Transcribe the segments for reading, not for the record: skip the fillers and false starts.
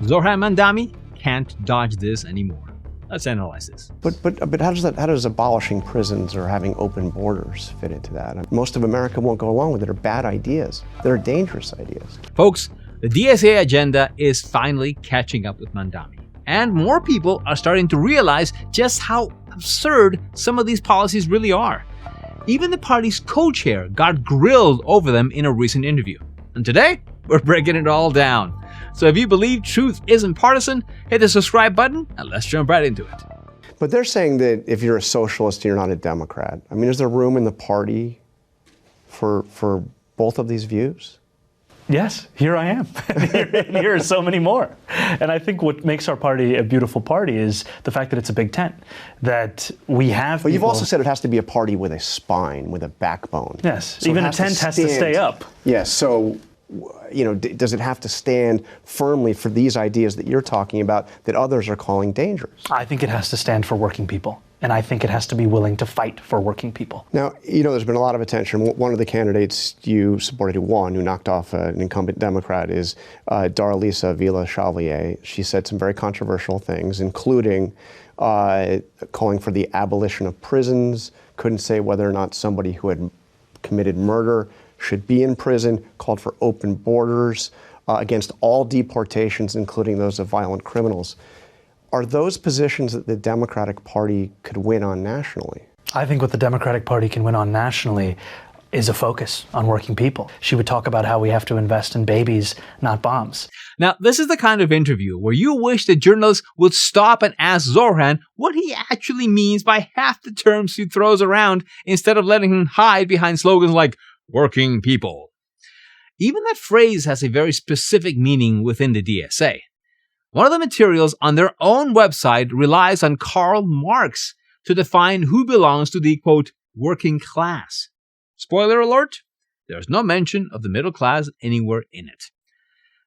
Zohran Mamdani can't dodge this anymore. Let's analyze this. But how does abolishing prisons or having open borders fit into that? Most of America won't go along with it. They're bad ideas. They're dangerous ideas. Folks, the DSA agenda is finally catching up with Mamdani. And more people are starting to realize just how absurd some of these policies really are. Even the party's co-chair got grilled over them in a recent interview. And today, we're breaking it all down. So if you believe truth isn't partisan, hit the subscribe button and let's jump right into it. But they're saying that if you're a socialist, you're not a Democrat. I mean, is there room in the party for both of these views? Yes, here I am. Here are so many more. And I think what makes our party a beautiful party is the fact that it's a big tent, that we have But you've also said it has to be a party with a spine, with a backbone. Yes, so even a tent has to stay up. Yes, so, you know, does it have to stand firmly for these ideas that you're talking about that others are calling dangerous? I think it has to stand for working people. And I think it has to be willing to fight for working people. Now, you know, there's been a lot of attention. One of the candidates you supported who won, who knocked off an incumbent Democrat, is Darlisa Villa-Chevalier. She said some very controversial things, including calling for the abolition of prisons, couldn't say whether or not somebody who had committed murder should be in prison, called for open borders against all deportations, including those of violent criminals. Are those positions that the Democratic Party could win on nationally? I think what the Democratic Party can win on nationally is a focus on working people. She would talk about how we have to invest in babies, not bombs. Now, this is the kind of interview where you wish the journalist would stop and ask Zohran what he actually means by half the terms he throws around instead of letting him hide behind slogans like working people. Even that phrase has a very specific meaning within the DSA. One of the materials on their own website relies on Karl Marx to define who belongs to the, quote, working class. Spoiler alert, there's no mention of the middle class anywhere in it.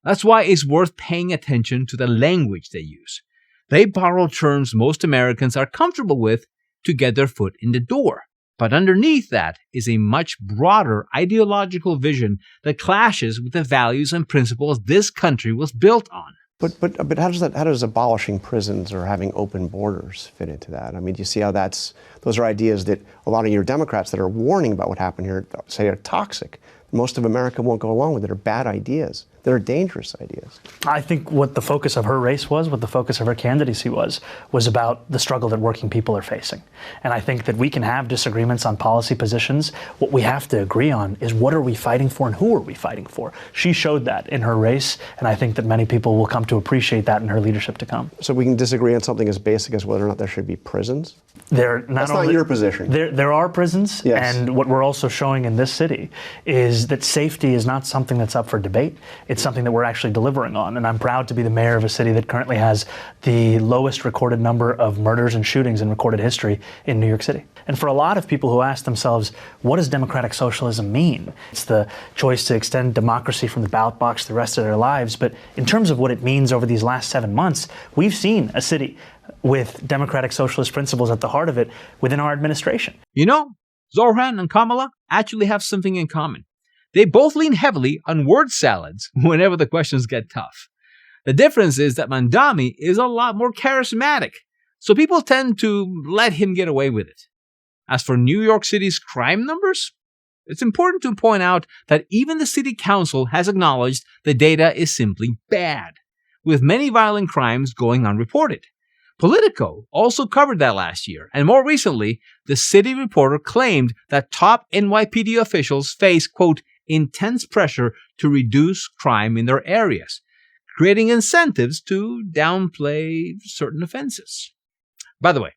That's why it's worth paying attention to the language they use. They borrow terms most Americans are comfortable with to get their foot in the door. But underneath that is a much broader ideological vision that clashes with the values and principles this country was built on. But how does abolishing prisons or having open borders fit into that? I mean, do you see how those are ideas that a lot of your Democrats that are warning about what happened here say are toxic. Most of America won't go along with it. Are bad ideas. They're dangerous ideas. I think what the focus of her race was, what the focus of her candidacy was about the struggle that working people are facing. And I think that we can have disagreements on policy positions. What we have to agree on is what are we fighting for and who are we fighting for? She showed that in her race, and I think that many people will come to appreciate that in her leadership to come. So we can disagree on something as basic as whether or not there should be prisons? That's not your position. There are prisons, yes. And what we're also showing in this city is that safety is not something that's up for debate. It's something that we're actually delivering on. And I'm proud to be the mayor of a city that currently has the lowest recorded number of murders and shootings in recorded history in New York City. And for a lot of people who ask themselves, what does democratic socialism mean? It's the choice to extend democracy from the ballot box the rest of their lives. But in terms of what it means over these last 7 months, we've seen a city with democratic socialist principles at the heart of it within our administration. You know, Zohran and Kamala actually have something in common. They both lean heavily on word salads whenever the questions get tough. The difference is that Mamdani is a lot more charismatic, so people tend to let him get away with it. As for New York City's crime numbers, it's important to point out that even the city council has acknowledged the data is simply bad, with many violent crimes going unreported. Politico also covered that last year, and more recently, the city reporter claimed that top NYPD officials face, quote, intense pressure to reduce crime in their areas, creating incentives to downplay certain offenses. By the way,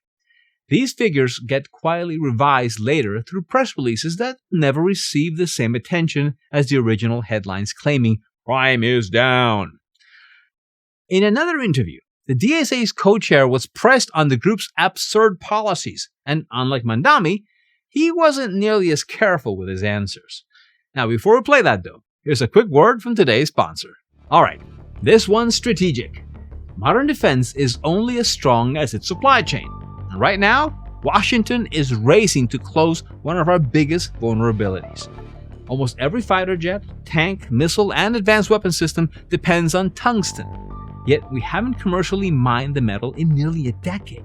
these figures get quietly revised later through press releases that never received the same attention as the original headlines claiming crime is down. In another interview, the DSA's co-chair was pressed on the group's absurd policies, and unlike Mamdani, he wasn't nearly as careful with his answers. Now, before we play that though, here's a quick word from today's sponsor. Alright, this one's strategic. Modern defense is only as strong as its supply chain. And right now, Washington is racing to close one of our biggest vulnerabilities. Almost every fighter jet, tank, missile, and advanced weapon system depends on tungsten. Yet we haven't commercially mined the metal in nearly a decade.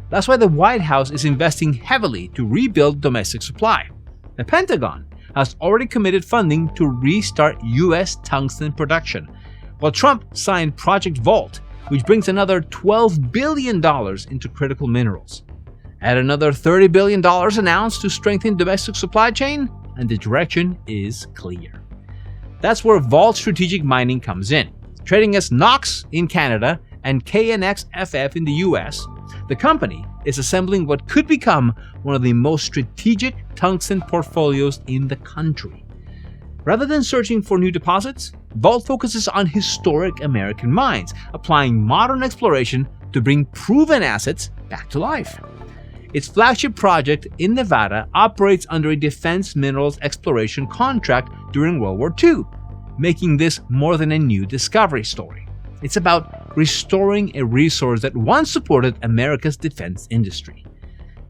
That's why the White House is investing heavily to rebuild domestic supply. The Pentagon has already committed funding to restart U.S. tungsten production, while Trump signed Project Vault, which brings another $12 billion into critical minerals. Add another $30 billion announced to strengthen domestic supply chain, and the direction is clear. That's where Vault Strategic Mining comes in. Trading as KNOX in Canada and KNXFF in the US, the company is assembling what could become one of the most strategic tungsten portfolios in the country. Rather than searching for new deposits, Vault focuses on historic American mines, applying modern exploration to bring proven assets back to life. Its flagship project in Nevada operates under a defense minerals exploration contract during World War II, making this more than a new discovery story. It's about restoring a resource that once supported America's defense industry.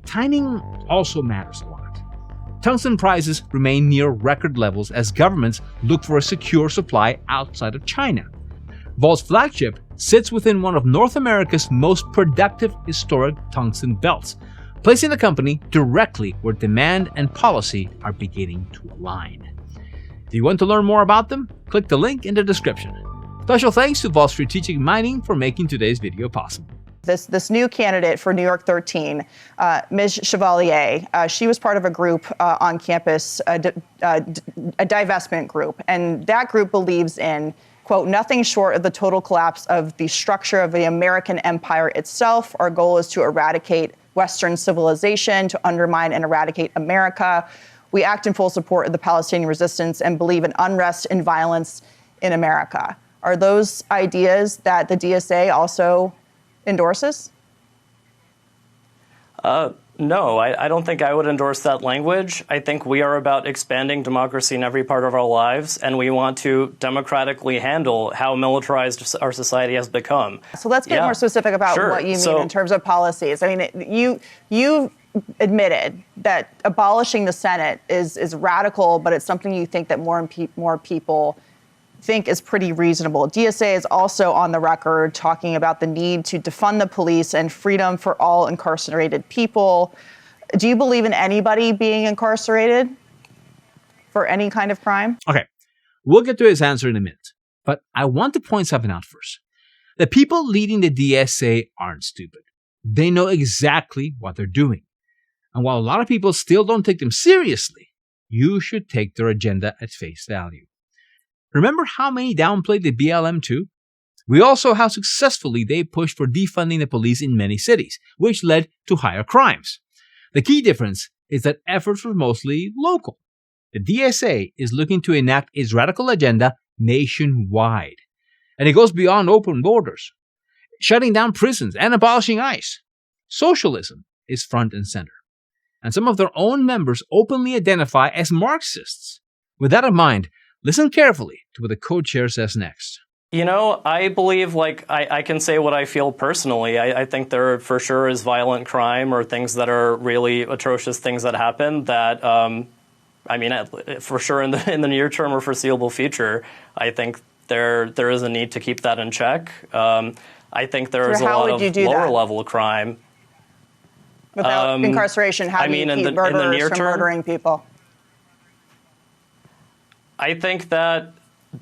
Timing also matters a lot. Tungsten prices remain near record levels as governments look for a secure supply outside of China. Vault's flagship sits within one of North America's most productive historic tungsten belts, placing the company directly where demand and policy are beginning to align. If you want to learn more about them, click the link in the description. Special thanks to Vault Strategic Mining for making today's video possible. This new candidate for New York 13, Ms. Chevalier, she was part of a group on campus, a divestment group, and that group believes in, quote, nothing short of the total collapse of the structure of the American empire itself. Our goal is to eradicate Western civilization, to undermine and eradicate America. We act in full support of the Palestinian resistance and believe in unrest and violence in America. Are those ideas that the DSA also endorses? No, I don't think I would endorse that language. I think we are about expanding democracy in every part of our lives, and we want to democratically handle how militarized our society has become. So let's get more specific about what you mean in terms of policies. I mean, you admitted that abolishing the Senate is radical, but it's something you think that more people think is pretty reasonable. DSA is also on the record talking about the need to defund the police and freedom for all incarcerated people. Do you believe in anybody being incarcerated for any kind of crime? Okay, we'll get to his answer in a minute, but I want to point something out first. The people leading the DSA aren't stupid. They know exactly what they're doing. And while a lot of people still don't take them seriously, you should take their agenda at face value. Remember how many downplayed the BLM too? We all saw how successfully they pushed for defunding the police in many cities, which led to higher crimes. The key difference is that efforts were mostly local. The DSA is looking to enact its radical agenda nationwide. And it goes beyond open borders, shutting down prisons and abolishing ICE. Socialism is front and center. And some of their own members openly identify as Marxists. With that in mind, listen carefully to what the co-chair says next. You know, I believe, I can say what I feel personally. I think there for sure is violent crime or things that are really atrocious things that happen that, for sure in the near term or foreseeable future, I think there is a need to keep that in check. I think there is a lot of lower level crime. Without incarceration, how do you keep murderers from murdering people? I think that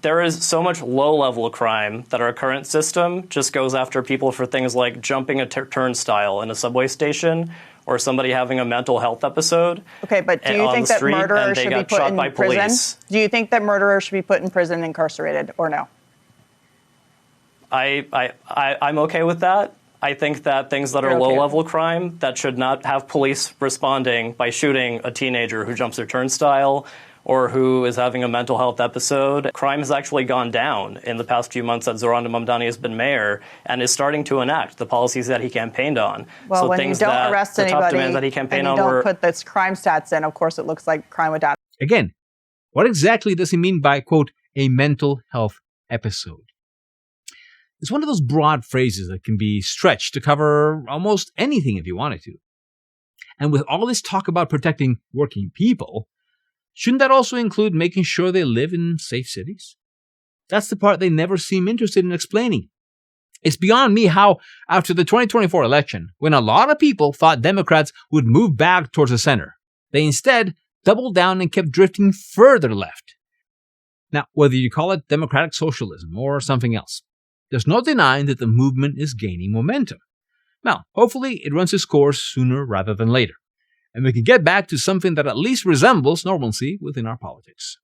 there is so much low-level crime that our current system just goes after people for things like jumping a turnstile in a subway station or somebody having a mental health episode. Okay, but do you think that murderers should be put in prison? Do you think that murderers should be put in prison and incarcerated, or no? I'm okay with that. I think that things that are low-level crime that should not have police responding by shooting a teenager who jumps their turnstile or who is having a mental health episode. Crime has actually gone down in the past few months that Zohran Mamdani has been mayor and is starting to enact the policies that he campaigned on. Well, so when you don't arrest anybody and you don't put this crime stats in, of course it looks like crime went down. Again, what exactly does he mean by, quote, a mental health episode? It's one of those broad phrases that can be stretched to cover almost anything if you wanted to. And with all this talk about protecting working people, shouldn't that also include making sure they live in safe cities? That's the part they never seem interested in explaining. It's beyond me how, after the 2024 election, when a lot of people thought Democrats would move back towards the center, they instead doubled down and kept drifting further left. Now, whether you call it democratic socialism or something else, there's no denying that the movement is gaining momentum. Now, hopefully it runs its course sooner rather than later, and we can get back to something that at least resembles normalcy within our politics.